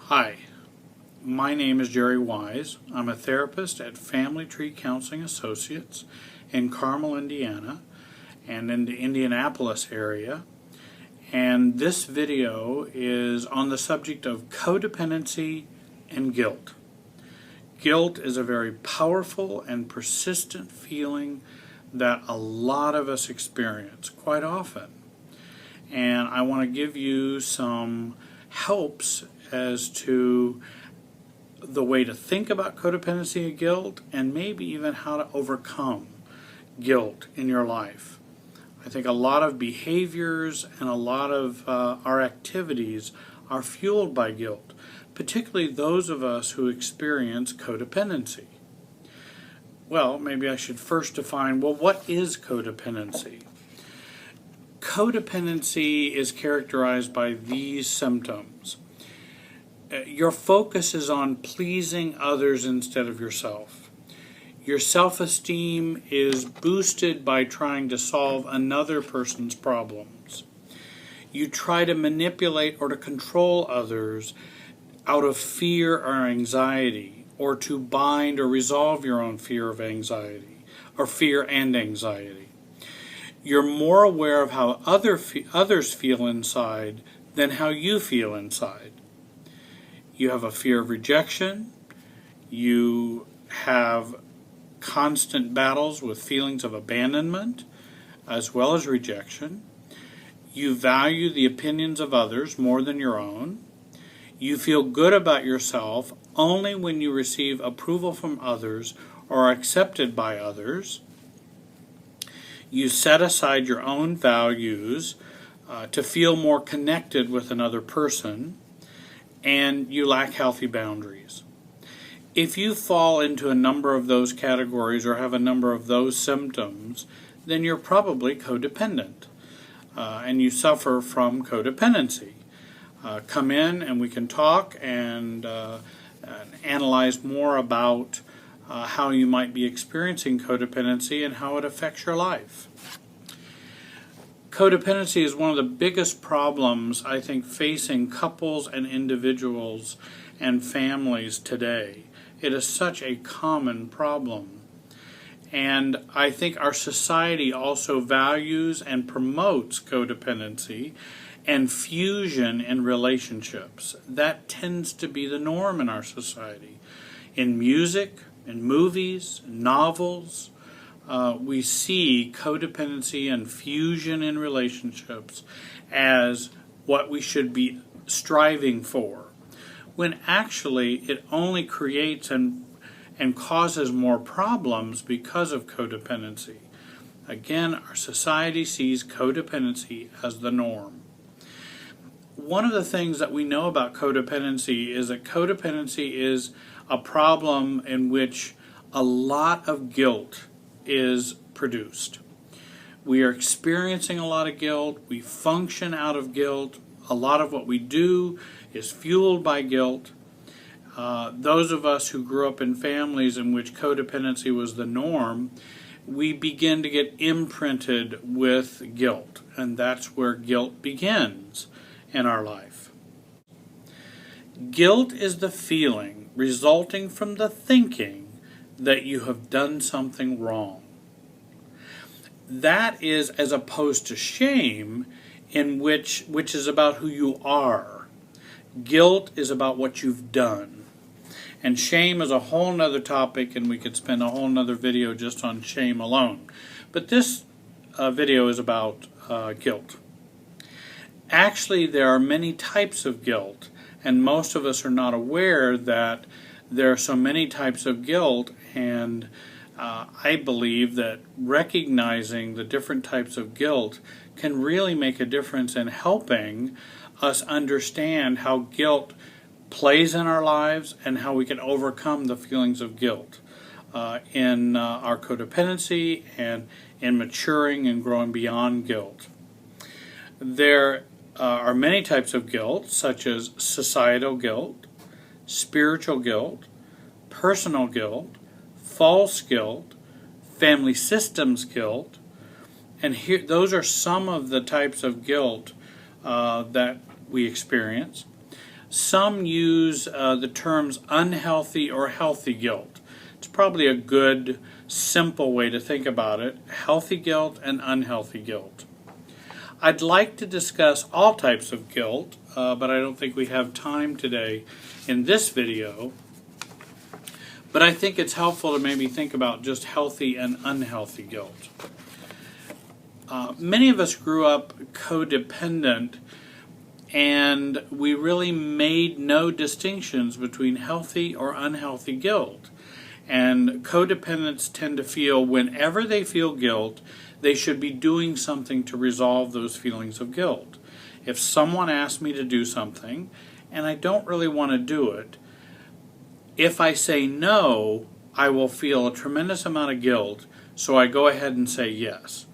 Hi, my name is Jerry Wise. I'm a therapist at Family Tree Counseling Associates in Carmel, Indiana, and in the Indianapolis area. And this video is on the subject of codependency and guilt. Guilt is a very powerful and persistent feeling that a lot of us experience quite often. And I want to give you some helps as to the way to think about codependency and guilt, and maybe even how to overcome guilt in your life. I think a lot of behaviors and a lot of our activities are fueled by guilt, particularly those of us who experience codependency. Well, maybe I should first define, what is codependency? Codependency is characterized by these symptoms. Your focus is on pleasing others instead of yourself. Your self-esteem is boosted by trying to solve another person's problems. You try to manipulate or to control others out of fear or anxiety, or to bind or resolve your own fear of anxiety, or fear and anxiety. You're more aware of how others feel inside than how you feel inside. You have a fear of rejection. You have constant battles with feelings of abandonment as well as rejection. You value the opinions of others more than your own. You feel good about yourself only when you receive approval from others or are accepted by others. You set aside your own values to feel more connected with another person. And you lack healthy boundaries. If you fall into a number of those categories or have a number of those symptoms, then you're probably codependent, and you suffer from codependency. Come in and we can talk and analyze more about how you might be experiencing codependency and how it affects your life. Codependency is one of the biggest problems, I think, facing couples and individuals and families today. It is such a common problem. And I think our society also values and promotes codependency and fusion in relationships. That tends to be the norm in our society. In music, in movies, novels, we see codependency and fusion in relationships as what we should be striving for, when actually it only creates and causes more problems because of codependency. Again, our society sees codependency as the norm. One of the things that we know about codependency is that codependency is a problem in which a lot of guilt is produced. We are experiencing a lot of guilt. We function out of guilt. A lot of what we do is fueled by guilt. Those of us who grew up in families in which codependency was the norm, we begin to get imprinted with guilt, and that's where guilt begins in our life. Guilt is the feeling resulting from the thinking that you have done something wrong. That is as opposed to shame, in which is about who you are. Guilt is about what you've done. And shame is a whole nother topic, and we could spend a whole nother video just on shame alone. But this video is about guilt. Actually, there are many types of guilt, and most of us are not aware that there are so many types of guilt, and I believe that recognizing the different types of guilt can really make a difference in helping us understand how guilt plays in our lives and how we can overcome the feelings of guilt in our codependency and in maturing and growing beyond guilt. There are many types of guilt, such as societal guilt, spiritual guilt, personal guilt, false guilt, family systems guilt, and those are some of the types of guilt that we experience. Some use the terms unhealthy or healthy guilt. It's probably a good, simple way to think about it: healthy guilt and unhealthy guilt. I'd like to discuss all types of guilt, but I don't think we have time today in this video. But I think it's helpful to maybe think about just healthy and unhealthy guilt. Many of us grew up codependent, and we really made no distinctions between healthy or unhealthy guilt. And codependents tend to feel whenever they feel guilt, they should be doing something to resolve those feelings of guilt. If someone asks me to do something and I don't really want to do it, if I say no, I will feel a tremendous amount of guilt, so I go ahead and say yes,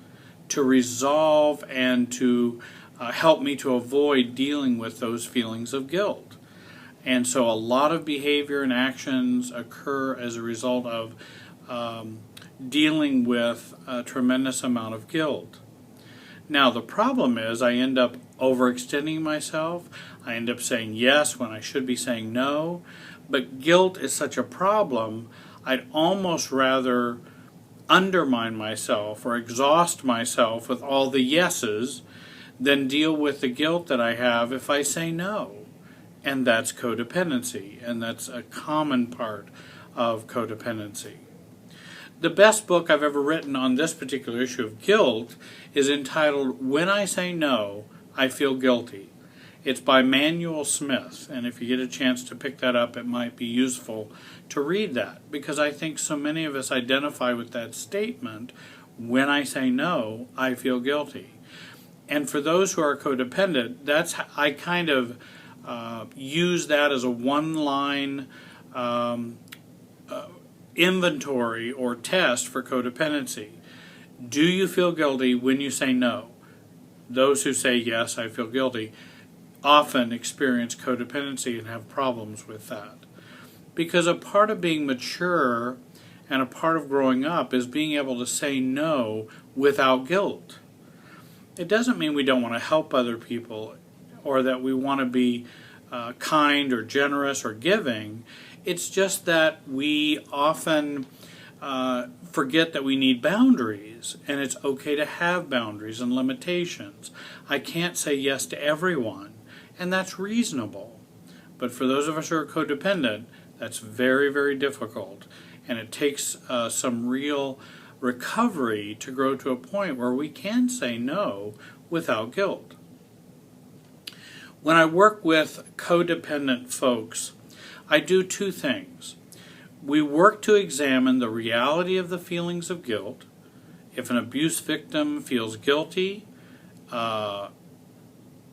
to resolve and to help me to avoid dealing with those feelings of guilt. And so a lot of behavior and actions occur as a result of dealing with a tremendous amount of guilt. Now the problem is I end up overextending myself. I end up saying yes when I should be saying no. But guilt is such a problem, I'd almost rather undermine myself or exhaust myself with all the yeses than deal with the guilt that I have if I say no. And that's codependency, and that's a common part of codependency. The best book I've ever written on this particular issue of guilt is entitled When I Say No, I Feel Guilty. It's by Manuel Smith, and if you get a chance to pick that up, it might be useful to read that, because I think so many of us identify with that statement, when I say no, I feel guilty. And for those who are codependent, I kind of use that as a one-line inventory or test for codependency. Do you feel guilty when you say no? Those who say yes, I feel guilty, often experience codependency and have problems with that. Because a part of being mature and a part of growing up is being able to say no without guilt. It doesn't mean we don't want to help other people or that we want to be kind or generous or giving. It's just that we often forget that we need boundaries, and it's okay to have boundaries and limitations. I can't say yes to everyone, and that's reasonable. But for those of us who are codependent, that's very, very difficult, and it takes some real recovery to grow to a point where we can say no without guilt. When I work with codependent folks, I do two things. We work to examine the reality of the feelings of guilt. If an abuse victim feels guilty, then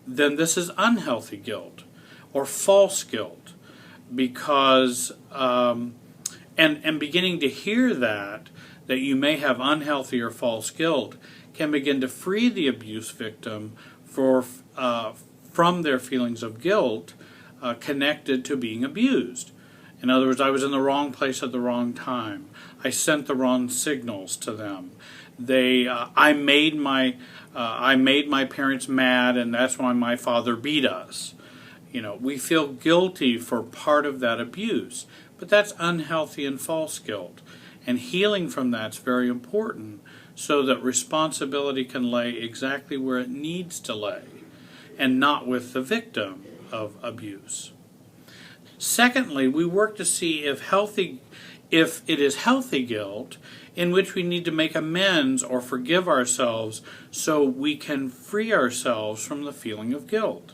this is unhealthy guilt or false guilt, because and beginning to hear that you may have unhealthy or false guilt can begin to free the abuse victim from their feelings of guilt connected to being abused. In other words, I was in the wrong place at the wrong time. I sent the wrong signals to them. I made my parents mad, and that's why my father beat us. We feel guilty for part of that abuse, but that's unhealthy and false guilt. And healing from that's very important, so that responsibility can lay exactly where it needs to lay, and not with the victim of abuse. Secondly, we work to see if it is healthy guilt in which we need to make amends or forgive ourselves so we can free ourselves from the feeling of guilt.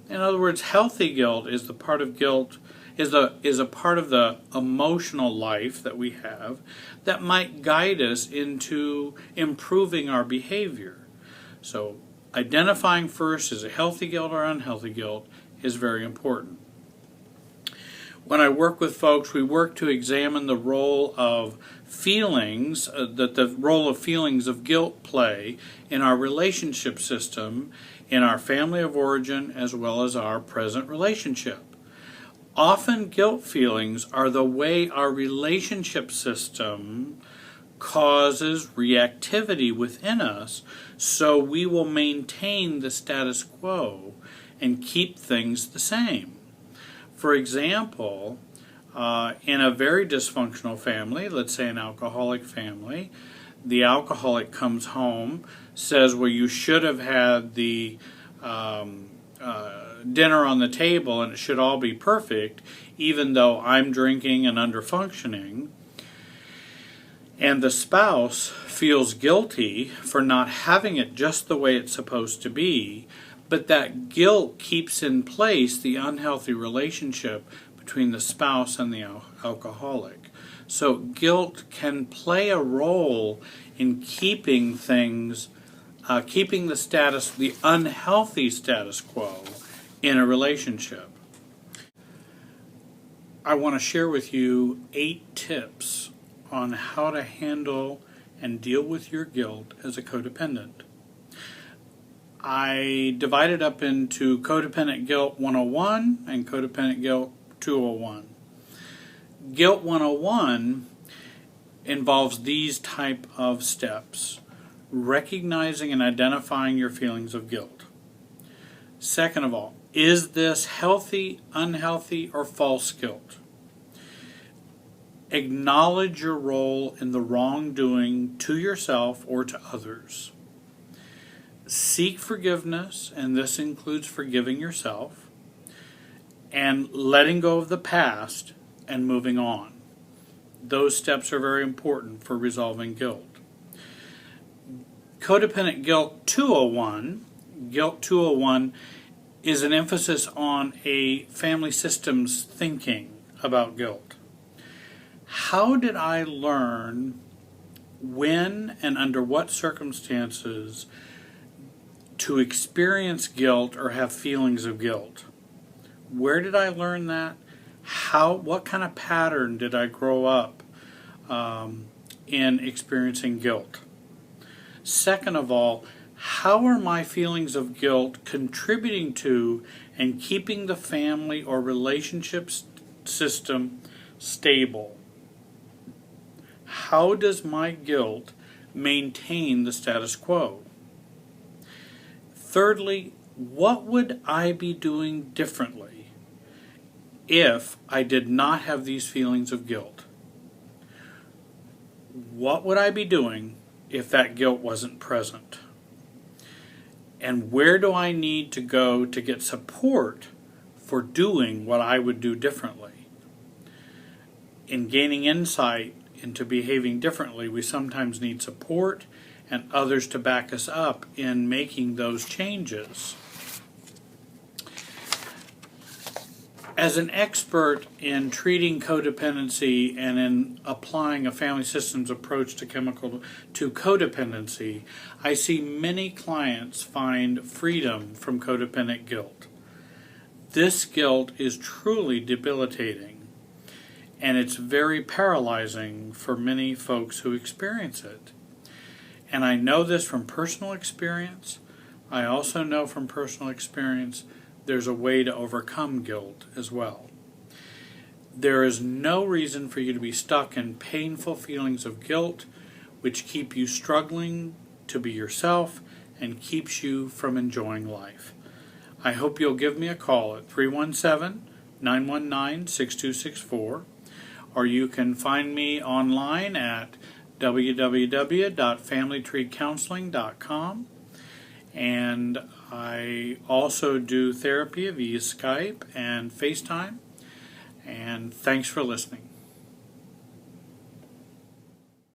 In other words, healthy guilt is the part of guilt is a part of the emotional life that we have that might guide us into improving our behavior. So identifying first, is it healthy guilt or unhealthy guilt, is very important. When I work with folks, we work to examine the role of feelings, the role of feelings of guilt play in our relationship system, in our family of origin, as well as our present relationship. Often guilt feelings are the way our relationship system causes reactivity within us, so we will maintain the status quo and keep things the same. For example, in a very dysfunctional family, let's say an alcoholic family, the alcoholic comes home, says, well, you should have had the dinner on the table and it should all be perfect, even though I'm drinking and under functioning. And the spouse feels guilty for not having it just the way it's supposed to be, but that guilt keeps in place the unhealthy relationship between the spouse and the alcoholic. So guilt can play a role in keeping things, keeping the unhealthy status quo in a relationship. I want to share with you 8 tips on how to handle and deal with your guilt as a codependent. I divided up into Codependent Guilt 101 and Codependent Guilt 201. Guilt 101 involves these type of steps: recognizing and identifying your feelings of guilt. Second of all, is this healthy, unhealthy, or false guilt? Acknowledge your role in the wrongdoing to yourself or to others. Seek forgiveness, and this includes forgiving yourself, and letting go of the past and moving on. Those steps are very important for resolving guilt. Codependent Guilt 201. Guilt 201 is an emphasis on a family systems thinking about guilt. How did I learn when and under what circumstances to experience guilt or have feelings of guilt? Where did I learn that? What kind of pattern did I grow up in experiencing guilt? Second of all, how are my feelings of guilt contributing to and keeping the family or relationship system stable? How does my guilt maintain the status quo? Thirdly, what would I be doing differently if I did not have these feelings of guilt? What would I be doing if that guilt wasn't present? And where do I need to go to get support for doing what I would do differently? In gaining insight into behaving differently, we sometimes need support and others to back us up in making those changes. As an expert in treating codependency and in applying a family systems approach to codependency, I see many clients find freedom from codependent guilt. This guilt is truly debilitating, and it's very paralyzing for many folks who experience it. And I know this from personal experience. I also know from personal experience there's a way to overcome guilt as well. There is no reason for you to be stuck in painful feelings of guilt, which keep you struggling to be yourself and keeps you from enjoying life. I hope you'll give me a call at 317-919-6264, or you can find me online at www.familytreecounseling.com. And I also do therapy via Skype and FaceTime. And thanks for listening.